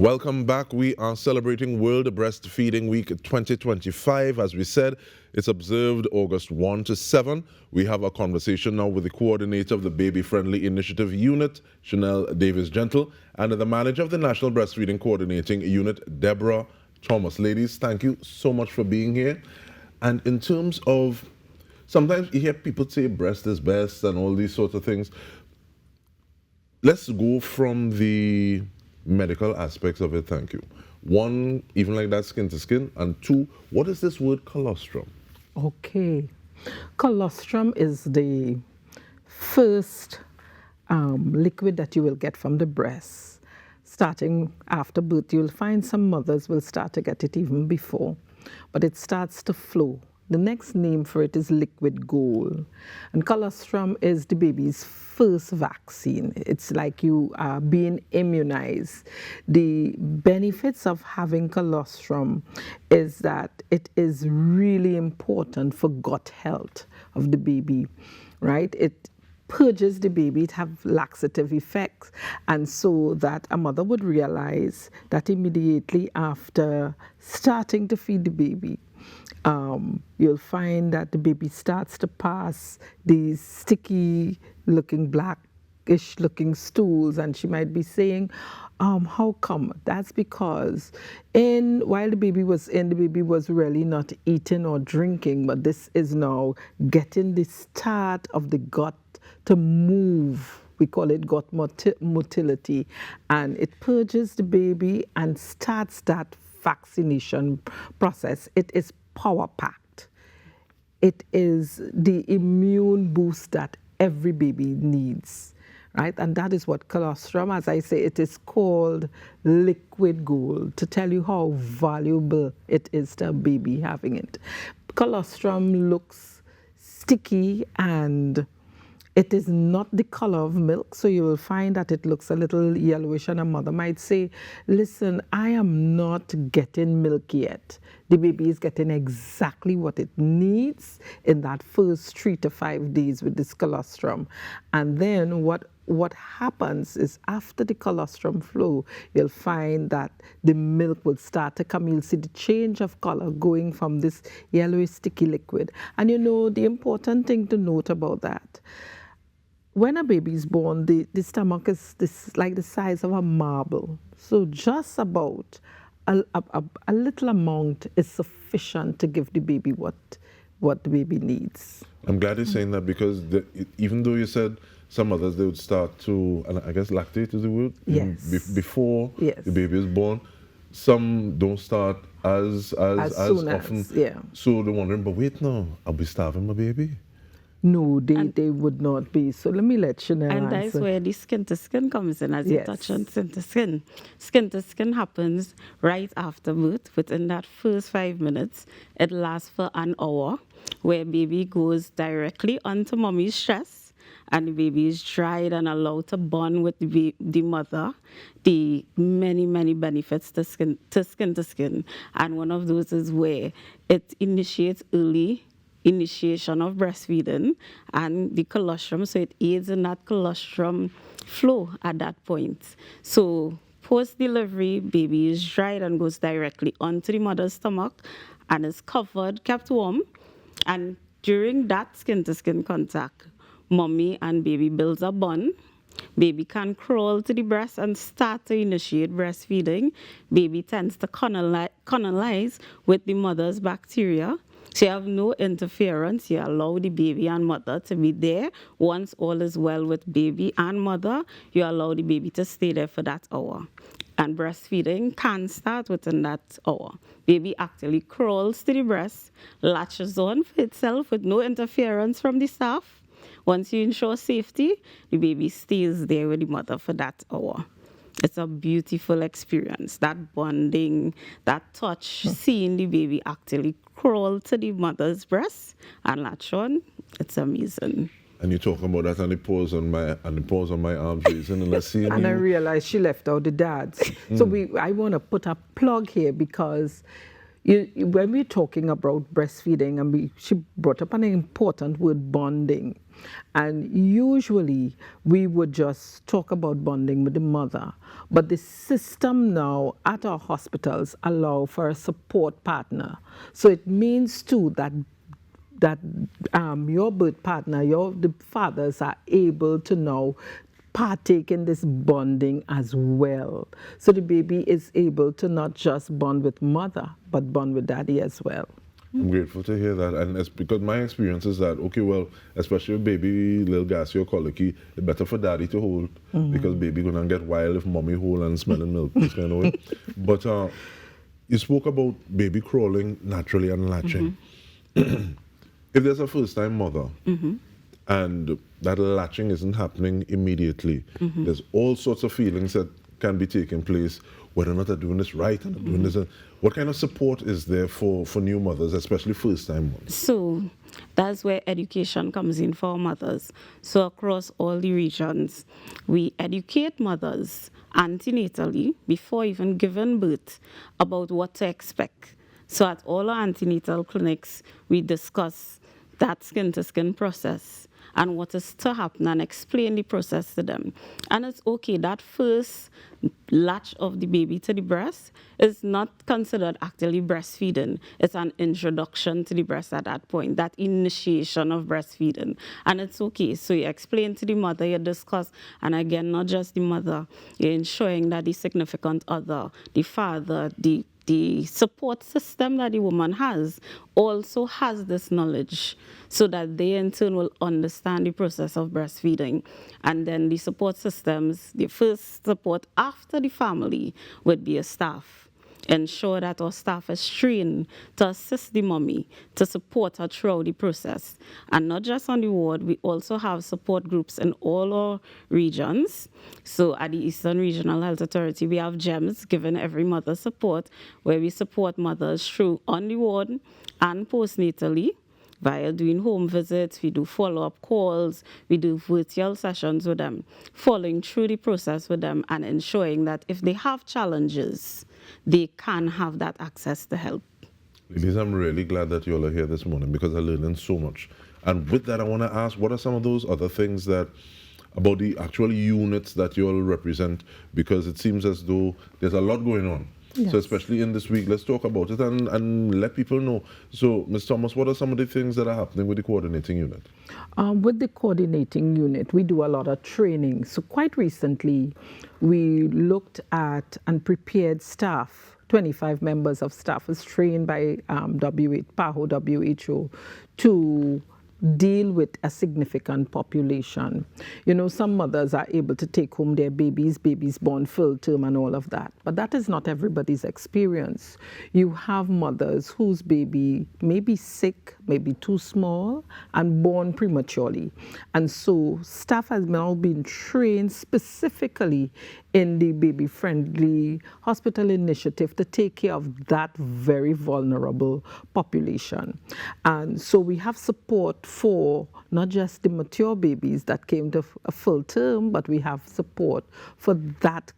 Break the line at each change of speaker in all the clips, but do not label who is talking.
Welcome back. We are celebrating World Breastfeeding Week 2025. As we said, it's observed August 1 to 7. We have a conversation now with the coordinator of the Baby Friendly Initiative Unit, Chanel Davis-Gentle, and the manager of the National Breastfeeding Coordinating Unit, Deborah Thomas. Ladies, thank you so much for being here. And in terms of, sometimes you hear people say breast is best and all these sorts of things. Let's go from the medical aspects of it, thank you. One, even like that, skin to skin, and two, what is this word colostrum?
Okay, colostrum is the first liquid that you will get from the breast. Starting after birth, you'll find some mothers will start to get it even before, but it starts to flow. The next name for it is liquid gold. And colostrum is the baby's first vaccine. It's like you are being immunized. The benefits of having colostrum is that it is really important for gut health of the baby, right? It purges the baby, it have laxative effects, and so that a mother would realize that immediately after starting to feed the baby, you'll find that the baby starts to pass these sticky looking blackish looking stools, and she might be saying, how come? That's because while the baby was in, the baby was really not eating or drinking, but this is now getting the start of the gut to move. We call it gut motility, and it purges the baby and starts that vaccination process. It is power-packed. It is the immune boost that every baby needs, right? And that is what colostrum, as I say, it is called liquid gold, to tell you how valuable it is to a baby having it. Colostrum looks sticky and it is not the color of milk, so you will find that it looks a little yellowish, and a mother might say, listen, I am not getting milk yet. The baby is getting exactly what it needs in that first 3 to 5 days with this colostrum. And then what happens is after the colostrum flow, you'll find that the milk will start to come. You'll see the change of color going from this yellowish sticky liquid. And you know, the important thing to note about that, when a baby is born, the stomach is like the size of a marble. So just about a little amount is sufficient to give the baby what the baby needs.
I'm glad you're saying that, because even though you said some others, they would start to, and I guess lactate is the word?
Yes.
Before
yes.
the baby is born. Some don't start as often.
Yeah.
So they're wondering, but wait now, I'll be starving my baby?
No, they would not be. So let me let Chanel
And
answer.
that's where the skin to skin comes in, as you touch on skin to skin. Skin to skin happens right after birth. Within that first 5 minutes, it lasts for an hour, where baby goes directly onto mommy's chest, and the baby is dried and allowed to bond with the mother. The many benefits to skin to skin. And one of those is where it initiates early initiation of breastfeeding and the colostrum, so it aids in that colostrum flow at that point. So post-delivery, baby is dried and goes directly onto the mother's stomach and is covered, kept warm. And during that skin-to-skin contact, mommy and baby builds a bond. Baby can crawl to the breast and start to initiate breastfeeding. Baby tends to colonize with the mother's bacteria. So you have no interference. You allow the baby and mother to be there. Once all is well with baby and mother, you allow the baby to stay there for that hour. And breastfeeding can start within that hour. Baby actually crawls to the breast, latches on for itself with no interference from the staff. Once you ensure safety, the baby stays there with the mother for that hour. It's a beautiful experience, that bonding, that touch, seeing the baby actually crawl to the mother's breast and latch on. It's amazing.
And you're talking about that, and the pause on my arms raising, and let's see.
And I realized she left out the dads. So I want to put a plug here, because when we're talking about breastfeeding, and she brought up an important word, bonding. And usually we would just talk about bonding with the mother. But the system now at our hospitals allow for a support partner. So it means too that your birth partner, the fathers are able to now partake in this bonding as well. So the baby is able to not just bond with mother, but bond with daddy as well.
I'm grateful to hear that, and it's because my experience is that, okay, well, especially with baby little gassy or colicky, it's better for daddy to hold, because baby gonna get wild if mommy hold and smelling milk, this kind of way. But you spoke about baby crawling naturally and latching. If there's a first-time mother, and that latching isn't happening immediately, there's all sorts of feelings that can be taking place, whether or not they're doing this right and doing this. What kind of support is there for new mothers, especially first-time mothers?
So that's where education comes in for mothers. So across all the regions, we educate mothers antenatally before even giving birth about what to expect. So at all our antenatal clinics, we discuss that skin-to-skin process and what is to happen and explain the process to them. And it's okay, that first latch of the baby to the breast is not considered actually breastfeeding. It's an introduction to the breast at that point, that initiation of breastfeeding. And it's okay. So you explain to the mother, you discuss, and again, not just the mother, you're ensuring that the significant other, the father, the support system that the woman has also has this knowledge, so that they in turn will understand the process of breastfeeding. And then the support systems, the first support after the family would be a staff. Ensure that our staff is trained to assist the mommy, to support her throughout the process. And not just on the ward, we also have support groups in all our regions. So at the Eastern Regional Health Authority, we have GEMS, giving every mother support, where we support mothers through on the ward and postnatally, via doing home visits, we do follow-up calls, we do virtual sessions with them, following through the process with them and ensuring that if they have challenges, they can have that access to help.
Ladies, I'm really glad that you all are here this morning, because I'm learning so much. And with that, I want to ask, what are some of those other things that, about the actual units that you all represent? Because it seems as though there's a lot going on. Yes. So especially in this week, let's talk about it and let people know. So, Ms. Thomas, what are some of the things that are happening with the coordinating unit?
With the coordinating unit, we do a lot of training. So quite recently, we looked at and prepared staff. 25 members of staff was trained by PAHO, WHO, to deal with a significant population. You know, some mothers are able to take home their babies born full term and all of that, but that is not everybody's experience. You have mothers whose baby may be sick, may be too small, and born prematurely. And so staff has now been trained specifically in the baby-friendly hospital initiative to take care of that very vulnerable population. And so we have support for not just the mature babies that came to a full term, but we have support for that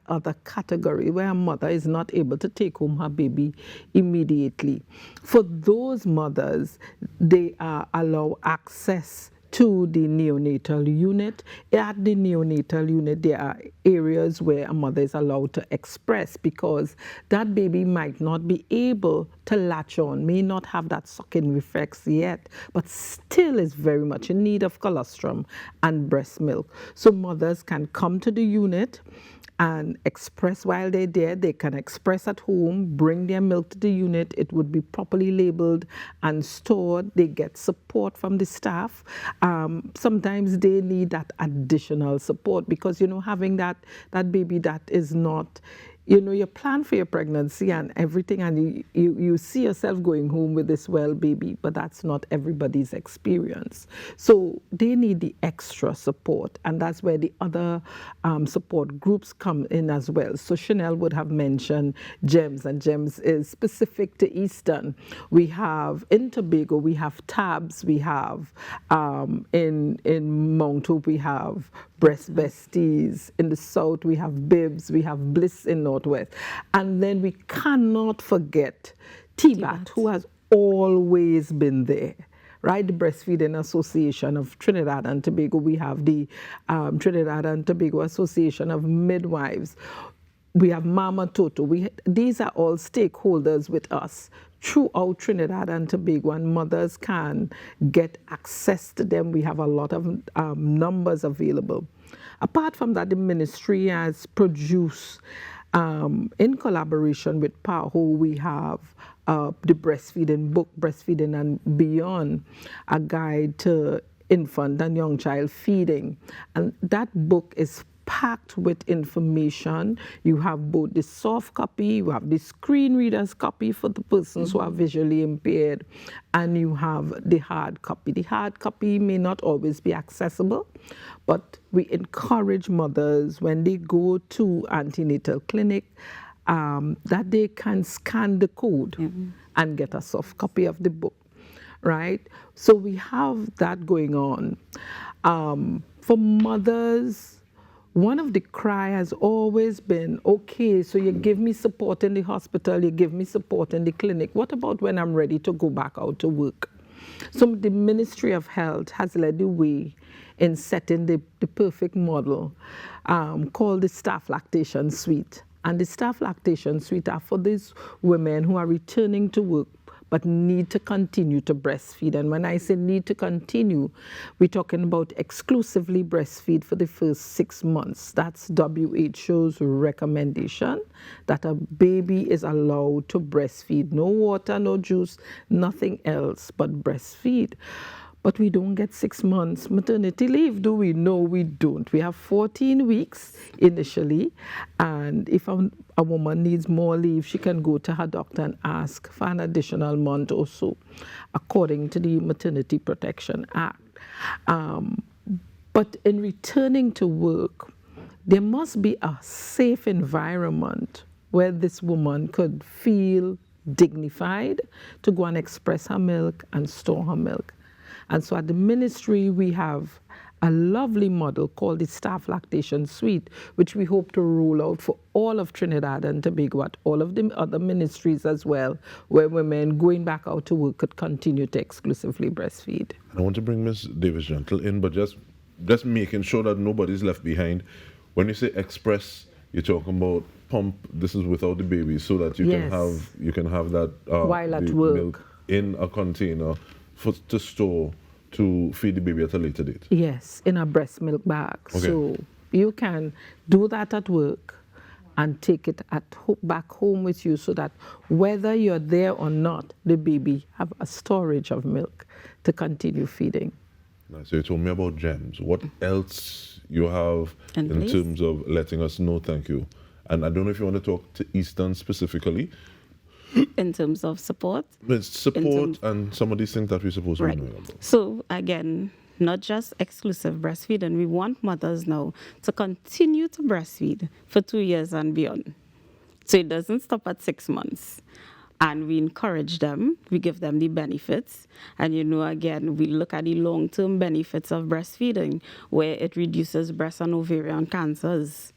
other category where a mother is not able to take home her baby immediately. For those mothers, they allow access to the neonatal unit. At the neonatal unit, there are areas where a mother is allowed to express, because that baby might not be able to latch on, may not have that sucking reflex yet, but still is very much in need of colostrum and breast milk. So mothers can come to the unit and express while they're there. They can express at home, bring their milk to the unit. It would be properly labeled and stored. They get support from the staff. Sometimes they need that additional support, because, you know, having that baby that is not, you know, you plan for your pregnancy and everything, and you see yourself going home with this well baby, but that's not everybody's experience. So they need the extra support, and that's where the other support groups come in as well. So Chanel would have mentioned GEMS, and GEMS is specific to Eastern. We have in Tobago, we have TABS, we have in Mount Hope, we have Breast Besties. In the South, we have Bibs, we have Bliss in Northwest. And then we cannot forget TBAT, who has always been there. Right, the Breastfeeding Association of Trinidad and Tobago. We have the Trinidad and Tobago Association of Midwives. We have Mama Toto. These are all stakeholders with us throughout Trinidad and Tobago, and mothers can get access to them. We have a lot of numbers available. Apart from that, the ministry has produced, in collaboration with PAHO, we have the breastfeeding book, Breastfeeding and Beyond, a guide to infant and young child feeding. And that book is packed with information. You have both the soft copy, you have the screen reader's copy for the persons who are visually impaired, and you have the hard copy. The hard copy may not always be accessible, but we encourage mothers when they go to antenatal clinic that they can scan the code and get a soft copy of the book, right? So we have that going on. For mothers, one of the cry has always been, okay, so you give me support in the hospital, you give me support in the clinic. What about when I'm ready to go back out to work? So the Ministry of Health has led the way in setting the perfect model called the Staff Lactation Suite. And the Staff Lactation Suite are for these women who are returning to work but need to continue to breastfeed. And when I say need to continue, we're talking about exclusively breastfeed for the first 6 months. That's WHO's recommendation, that a baby is allowed to breastfeed. No water, no juice, nothing else but breastfeed. But we don't get 6 months maternity leave, do we? No, we don't. We have 14 weeks initially, and if a woman needs more leave, she can go to her doctor and ask for an additional month or so, according to the Maternity Protection Act. But in returning to work, there must be a safe environment where this woman could feel dignified to go and express her milk and store her milk. And so at the ministry, we have a lovely model called the Staff Lactation Suite, which we hope to roll out for all of Trinidad and Tobago, at all of the other ministries as well, where women going back out to work could continue to exclusively breastfeed.
I want to bring Ms. Davis-Gentle in, but just making sure that nobody's left behind. When you say express, you're talking about pump. This is without the baby, so that you can have that
while at work
milk in a container to store to feed the baby at a later date.
Yes, in a breast milk bag. Okay. So you can do that at work and take it back home with you, so that whether you're there or not, the baby have a storage of milk to continue feeding.
Nice. So you told me about GEMS. What else you have in terms of letting us know? Thank you. And I don't know if you want to talk to Eastern specifically.
In terms of support?
Support and some of these things that we're supposed to be knowing about.
So again, not just exclusive breastfeeding. We want mothers now to continue to breastfeed for 2 years and beyond. So it doesn't stop at 6 months. And we encourage them, we give them the benefits. And again, we look at the long-term benefits of breastfeeding, where it reduces breast and ovarian cancers,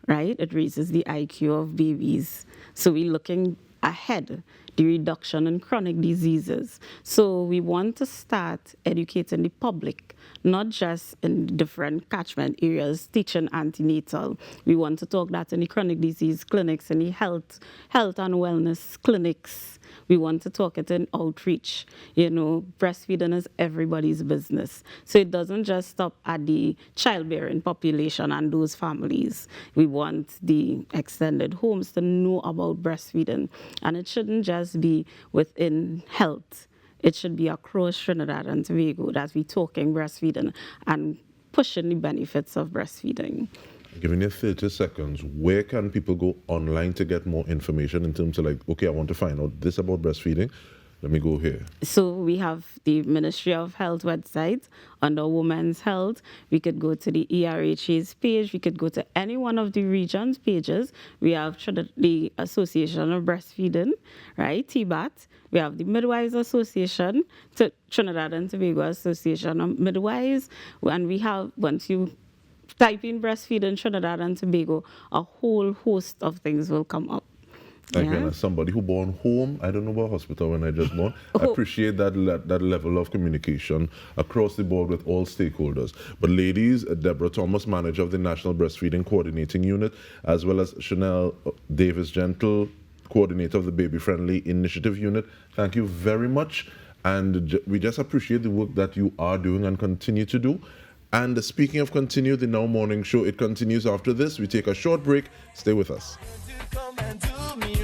right? It raises the IQ of babies. So we're looking ahead, the reduction in chronic diseases. So we want to start educating the public, not just in different catchment areas, teaching antenatal. We want to talk that in the chronic disease clinics, in the health and wellness clinics. We want to talk it in outreach. Breastfeeding is everybody's business. So it doesn't just stop at the childbearing population and those families. We want the extended homes to know about breastfeeding. And it shouldn't just be within health. It should be across Trinidad and Tobago that we're talking breastfeeding and pushing the benefits of breastfeeding.
Giving you 30 seconds, where can people go online to get more information in terms of okay, I want to find out this about breastfeeding. Let me go here.
So we have the Ministry of Health website under Women's Health. We could go to the ERHA's page. We could go to any one of the region's pages. We have the Association of Breastfeeding, right, TBAT. We have the Midwives Association, Trinidad and Tobago Association of Midwives. And we have, once you type in breastfeeding Trinidad and Tobago, a whole host of things will come up.
Again, as somebody who born home, I don't know about hospital when I just born. I appreciate that level of communication across the board with all stakeholders. But ladies, Deborah Thomas, manager of the National Breastfeeding Coordinating Unit, as well as Chanel Davis-Gentle, coordinator of the Baby Friendly Initiative Unit, thank you very much. And we just appreciate the work that you are doing and continue to do. And speaking of continue, the Now Morning Show, it continues after this. We take a short break. Stay with us.
Come and do me